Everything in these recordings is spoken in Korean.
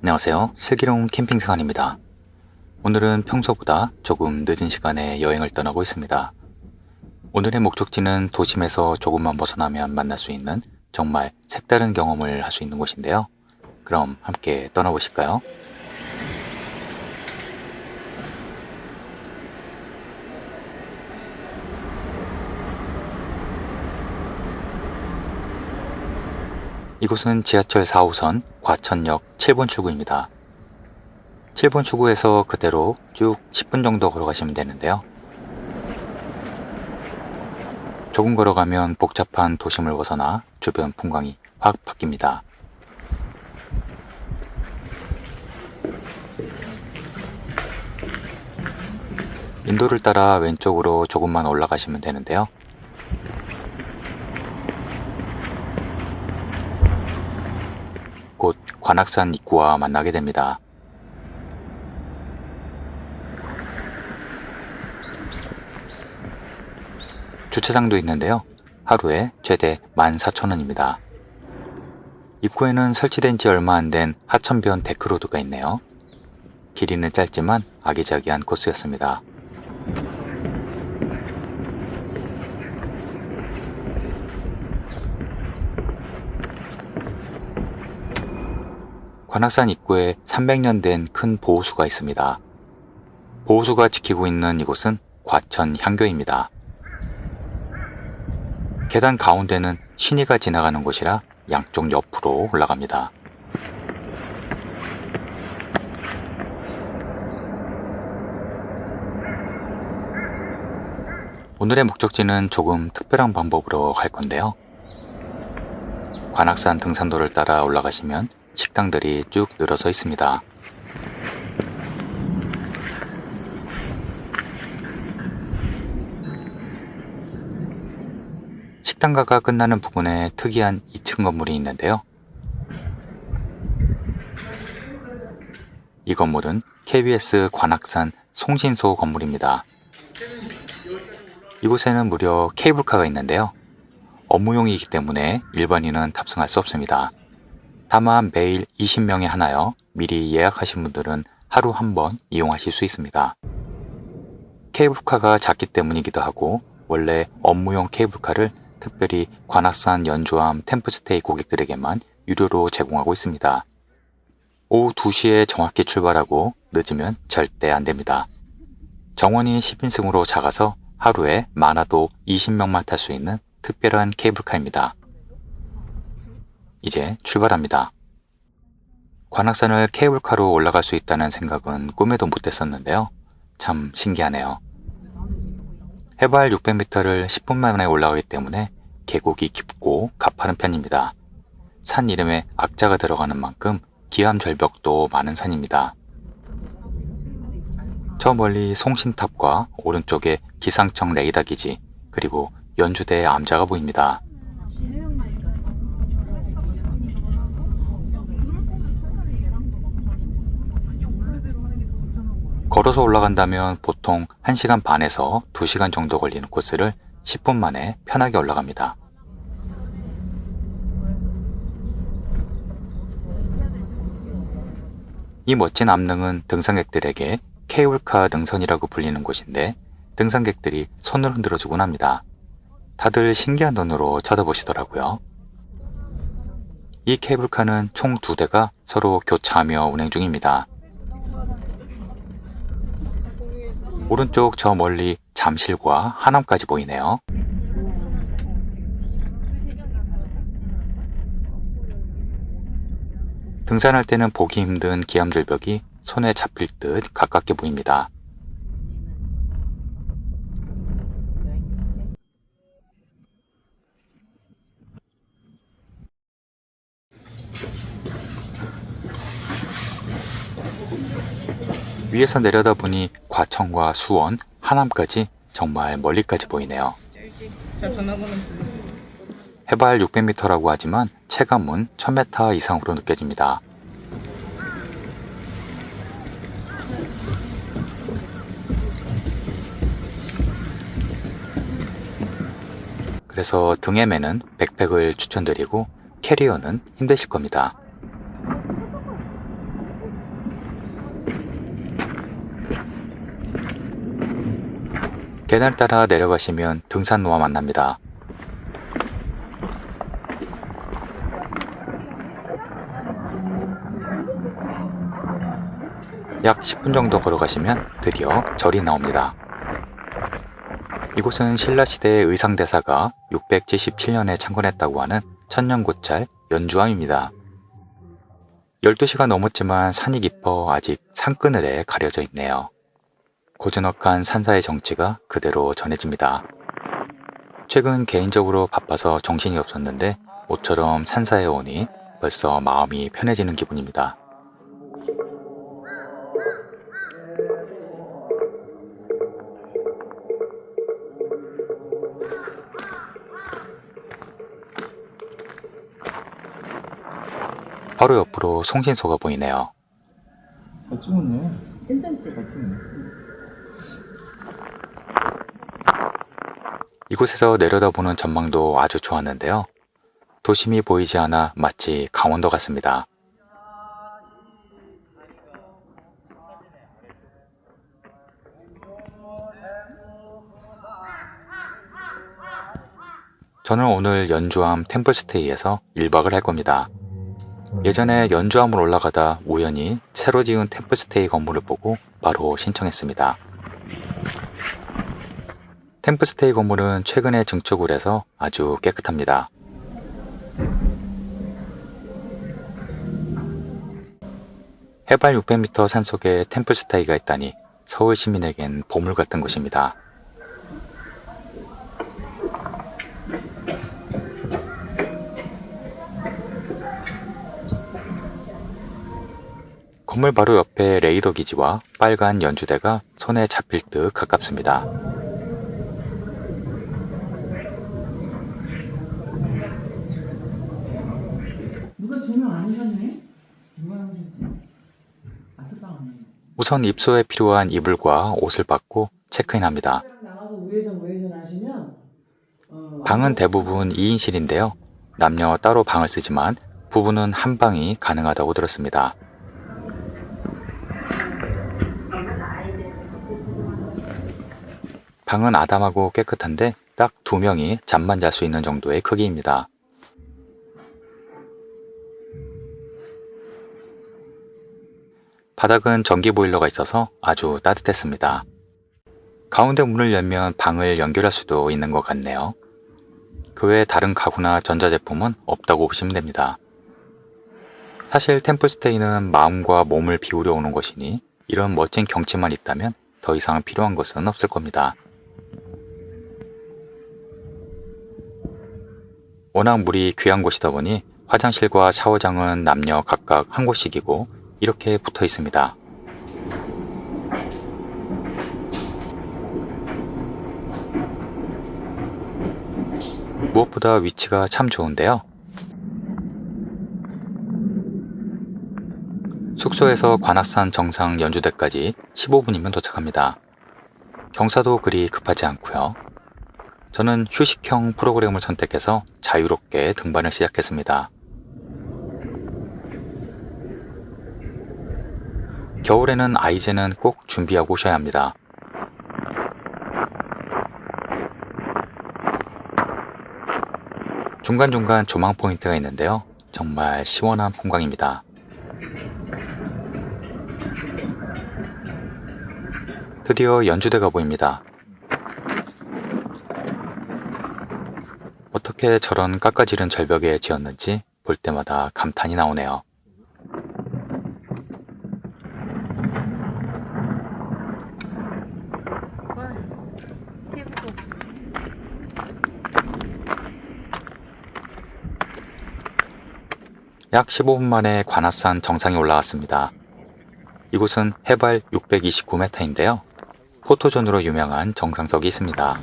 안녕하세요. 슬기로운 캠핑 생활입니다. 오늘은 평소보다 조금 늦은 시간에 여행을 떠나고 있습니다. 오늘의 목적지는 도심에서 조금만 벗어나면 만날 수 있는 정말 색다른 경험을 할 수 있는 곳인데요. 그럼 함께 떠나보실까요? 이곳은 지하철 4호선 과천역 7번 출구입니다. 7번 출구에서 그대로 쭉 10분 정도 걸어가시면 되는데요. 조금 걸어가면 복잡한 도심을 벗어나 주변 풍광이 확 바뀝니다. 인도를 따라 왼쪽으로 조금만 올라가시면 되는데요. 곧 관악산 입구와 만나게 됩니다. 주차장도 있는데요. 하루에 최대 14,000원입니다. 입구에는 설치된 지 얼마 안 된 하천변 데크로드가 있네요. 길이는 짧지만 아기자기한 코스였습니다. 관악산 입구에 300년 된 큰 보호수가 있습니다. 보호수가 지키고 있는 이곳은 과천 향교입니다. 계단 가운데는 신의가 지나가는 곳이라 양쪽 옆으로 올라갑니다. 오늘의 목적지는 조금 특별한 방법으로 갈 건데요. 관악산 등산로를 따라 올라가시면 식당들이 쭉 늘어서 있습니다. 식당가가 끝나는 부분에 특이한 2층 건물이 있는데요. 이 건물은 KBS 관악산 송신소 건물입니다. 이곳에는 무려 케이블카가 있는데요. 업무용이기 때문에 일반인은 탑승할 수 없습니다. 다만 매일 20명에 하나여 미리 예약하신 분들은 하루 한 번 이용하실 수 있습니다. 케이블카가 작기 때문이기도 하고 원래 업무용 케이블카를 특별히 관악산 연주암 템플스테이 고객들에게만 유료로 제공하고 있습니다. 오후 2시에 정확히 출발하고 늦으면 절대 안됩니다. 정원이 10인승으로 작아서 하루에 많아도 20명만 탈 수 있는 특별한 케이블카입니다. 이제 출발합니다. 관악산을 케이블카로 올라갈 수 있다는 생각은 꿈에도 못했었는데요. 참 신기하네요. 해발 600m를 10분 만에 올라가기 때문에 계곡이 깊고 가파른 편입니다. 산 이름에 악자가 들어가는 만큼 기암절벽도 많은 산입니다. 저 멀리 송신탑과 오른쪽에 기상청 레이더 기지 그리고 연주대 암자가 보입니다. 걸어서 올라간다면 보통 1시간 반에서 2시간 정도 걸리는 코스를 10분 만에 편하게 올라갑니다. 이 멋진 암릉은 등산객들에게 케이블카 능선이라고 불리는 곳인데 등산객들이 손을 흔들어주곤 합니다. 다들 신기한 눈으로 쳐다보시더라고요. 이 케이블카는 총 2대가 서로 교차하며 운행 중입니다. 오른쪽 저 멀리 잠실과 하남까지 보이네요. 등산할 때는 보기 힘든 기암절벽이 손에 잡힐 듯 가깝게 보입니다. 위에서 내려다보니 과천과 수원, 하남까지 정말 멀리까지 보이네요. 해발 600m라고 하지만 체감은 1000m 이상으로 느껴집니다. 그래서 등에 매는 백팩을 추천드리고 캐리어는 힘드실 겁니다. 계단을 따라 내려가시면 등산로와 만납니다. 약 10분 정도 걸어가시면 드디어 절이 나옵니다. 이곳은 신라시대의 의상대사가 677년에 창건했다고 하는 천년고찰 연주암입니다. 12시가 넘었지만 산이 깊어 아직 산그늘에 가려져 있네요. 고즈넉한 산사의 정취가 그대로 전해집니다. 최근 개인적으로 바빠서 정신이 없었는데 모처럼 산사에 오니 벌써 마음이 편해지는 기분입니다. 바로 옆으로 송신소가 보이네요. 잘 찍었네. 괜찮지? 잘 찍네. 이곳에서 내려다보는 전망도 아주 좋았는데요. 도심이 보이지 않아 마치 강원도 같습니다. 저는 오늘 연주암 템플스테이에서 1박을 할 겁니다. 예전에 연주암을 올라가다 우연히 새로 지은 템플스테이 건물을 보고 바로 신청했습니다. 템플스테이 건물은 최근에 증축을 해서 아주 깨끗합니다. 해발 600m 산속에 템플스테이가 있다니 서울 시민에겐 보물 같은 곳입니다. 건물 바로 옆에 레이더 기지와 빨간 연주대가 손에 잡힐 듯 가깝습니다. 누가 조명 안 해줬네? 누가 해줬지? 아트방 아니야. 우선 입소에 필요한 이불과 옷을 받고 체크인합니다. 나가서 우회전 하시면 방은 대부분 2인실인데요. 남녀 따로 방을 쓰지만 부부는 한 방이 가능하다고 들었습니다. 방은 아담하고 깨끗한데 딱 2명이 잠만 잘 수 있는 정도의 크기입니다. 바닥은 전기 보일러가 있어서 아주 따뜻했습니다. 가운데 문을 열면 방을 연결할 수도 있는 것 같네요. 그 외에 다른 가구나 전자제품은 없다고 보시면 됩니다. 사실 템플스테이는 마음과 몸을 비우려 오는 것이니 이런 멋진 경치만 있다면 더 이상 필요한 것은 없을 겁니다. 워낙 물이 귀한 곳이다 보니 화장실과 샤워장은 남녀 각각 한 곳씩이고 이렇게 붙어 있습니다. 무엇보다 위치가 참 좋은데요. 숙소에서 관악산 정상 연주대까지 15분이면 도착합니다. 경사도 그리 급하지 않고요. 저는 휴식형 프로그램을 선택해서 자유롭게 등반을 시작했습니다. 겨울에는 아이젠은 꼭 준비하고 오셔야 합니다. 중간중간 조망 포인트가 있는데요. 정말 시원한 풍광입니다. 드디어 연주대가 보입니다. 어떻게 저런 깎아지른 절벽에 지었는지 볼 때마다 감탄이 나오네요. 약 15분 만에 관악산 정상에 올라왔습니다. 이곳은 해발 629m인데요. 포토존으로 유명한 정상석이 있습니다.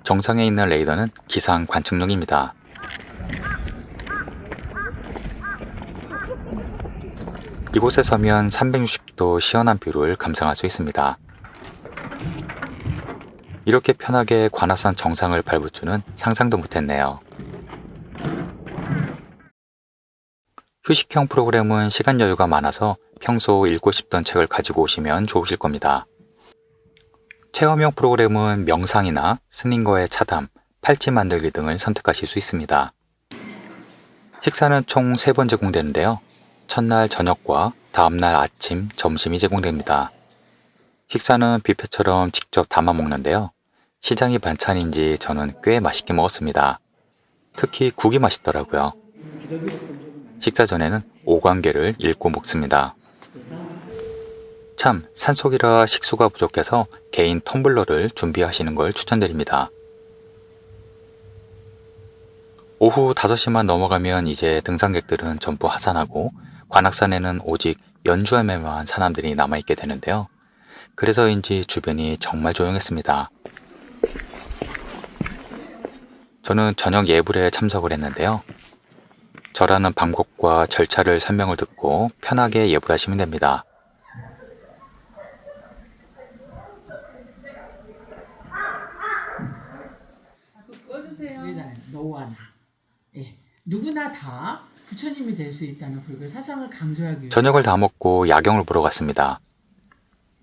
정상에 있는 레이더는 기상 관측용입니다. 이곳에 서면 360도 시원한 뷰를 감상할 수 있습니다. 이렇게 편하게 관악산 정상을 밟을 줄은 상상도 못했네요. 휴식형 프로그램은 시간 여유가 많아서 평소 읽고 싶던 책을 가지고 오시면 좋으실 겁니다. 체험형 프로그램은 명상이나 스님과의 차담, 팔찌 만들기 등을 선택하실 수 있습니다. 식사는 총 3번 제공되는데요. 첫날 저녁과 다음날 아침, 점심이 제공됩니다. 식사는 뷔페처럼 직접 담아 먹는데요. 시장이 반찬인지 저는 꽤 맛있게 먹었습니다. 특히 국이 맛있더라고요. 식사 전에는 오광계를 읽고 먹습니다. 참, 산속이라 식수가 부족해서 개인 텀블러를 준비하시는 걸 추천드립니다. 오후 5시만 넘어가면 이제 등산객들은 전부 하산하고 관악산에는 오직 연주함에만 사람들이 남아있게 되는데요. 그래서인지 주변이 정말 조용했습니다. 저는 저녁 예불에 참석을 했는데요. 절하는 방법과 절차를 설명을 듣고 편하게 예불하시면 됩니다. 꺼주세요. 너와 나. 예. 누구나 다 부처님이 될 수 있다는 불교 사상을 강조하기 위해 저녁을 다 먹고 야경을 보러 갔습니다.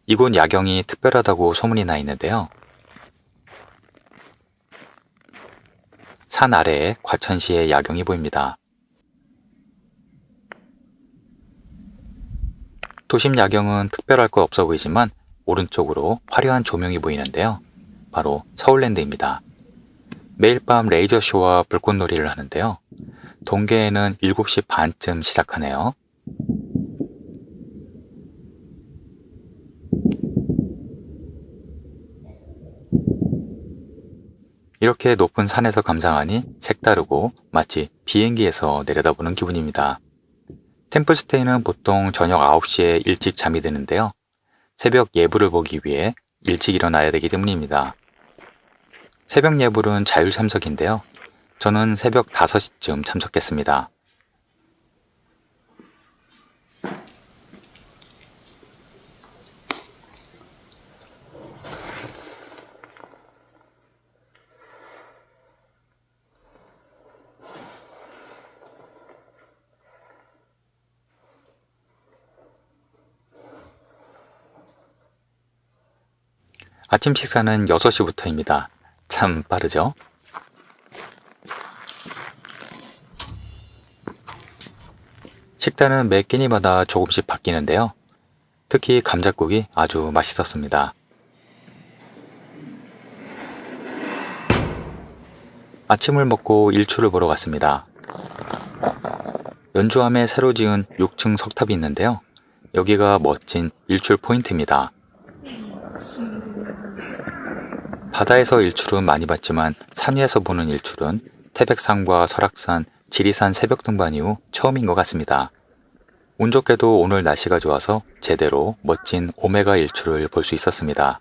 이곳 야경이 특별하다고 소문이 나 있는데요. 산 아래에 과천시의 야경이 보입니다. 도심 야경은 특별할 것 없어 보이지만 오른쪽으로 화려한 조명이 보이는데요. 바로 서울랜드입니다. 매일 밤 레이저쇼와 불꽃놀이를 하는데요. 동계에는 7시 반쯤 시작하네요. 이렇게 높은 산에서 감상하니 색다르고 마치 비행기에서 내려다보는 기분입니다. 템플스테이는 보통 저녁 9시에 일찍 잠이 드는데요. 새벽 예불을 보기 위해 일찍 일어나야 되기 때문입니다. 새벽 예불은 자율 참석인데요. 저는 새벽 5시쯤 참석했습니다. 아침 식사는 6시부터입니다. 참 빠르죠? 식단은 매 끼니마다 조금씩 바뀌는데요. 특히 감자국이 아주 맛있었습니다. 아침을 먹고 일출을 보러 갔습니다. 연주함에 새로 지은 6층 석탑이 있는데요. 여기가 멋진 일출 포인트입니다. 바다에서 일출은 많이 봤지만 산 위에서 보는 일출은 태백산과 설악산, 지리산 새벽 등반 이후 처음인 것 같습니다. 운 좋게도 오늘 날씨가 좋아서 제대로 멋진 오메가 일출을 볼 수 있었습니다.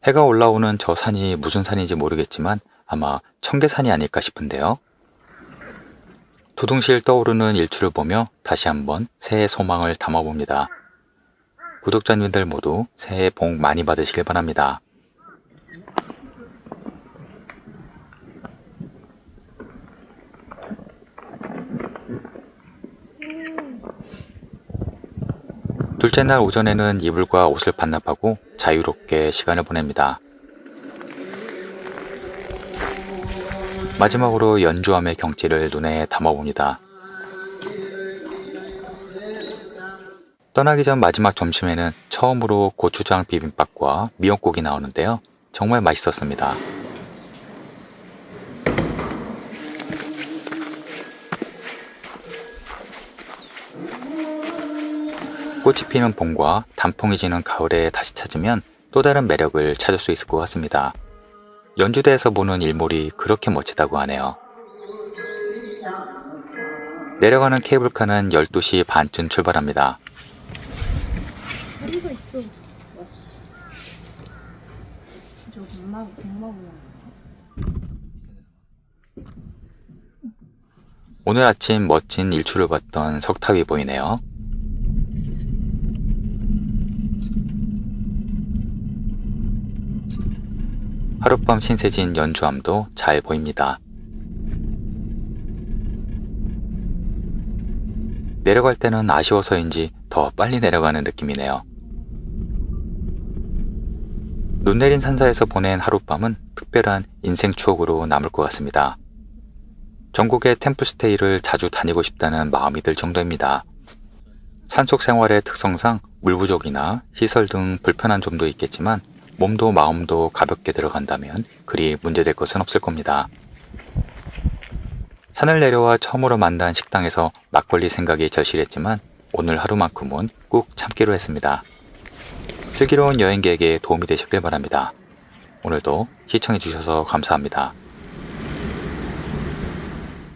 해가 올라오는 저 산이 무슨 산인지 모르겠지만 아마 청계산이 아닐까 싶은데요. 두둥실 떠오르는 일출을 보며 다시 한번 새해 소망을 담아봅니다. 구독자님들 모두 새해 복 많이 받으시길 바랍니다. 둘째 날 오전에는 이불과 옷을 반납하고 자유롭게 시간을 보냅니다. 마지막으로 연주함의 경치를 눈에 담아봅니다. 떠나기 전 마지막 점심에는 처음으로 고추장 비빔밥과 미역국이 나오는데요. 정말 맛있었습니다. 꽃이 피는 봄과 단풍이 지는 가을에 다시 찾으면 또 다른 매력을 찾을 수 있을 것 같습니다. 연주대에서 보는 일몰이 그렇게 멋지다고 하네요. 내려가는 케이블카는 12시 반쯤 출발합니다. 소리가 있어. 저 백마구야. 오늘 아침 멋진 일출을 봤던 석탑이 보이네요. 하룻밤 신세진 연주함도 잘 보입니다. 내려갈 때는 아쉬워서인지 더 빨리 내려가는 느낌이네요. 눈 내린 산사에서 보낸 하룻밤은 특별한 인생 추억으로 남을 것 같습니다. 전국의 템플스테이를 자주 다니고 싶다는 마음이 들 정도입니다. 산속 생활의 특성상 물 부족이나 시설 등 불편한 점도 있겠지만 몸도 마음도 가볍게 들어간다면 그리 문제될 것은 없을 겁니다. 산을 내려와 처음으로 만난 식당에서 막걸리 생각이 절실했지만 오늘 하루만큼은 꾹 참기로 했습니다. 슬기로운 여행객에게 도움이 되셨길 바랍니다. 오늘도 시청해주셔서 감사합니다.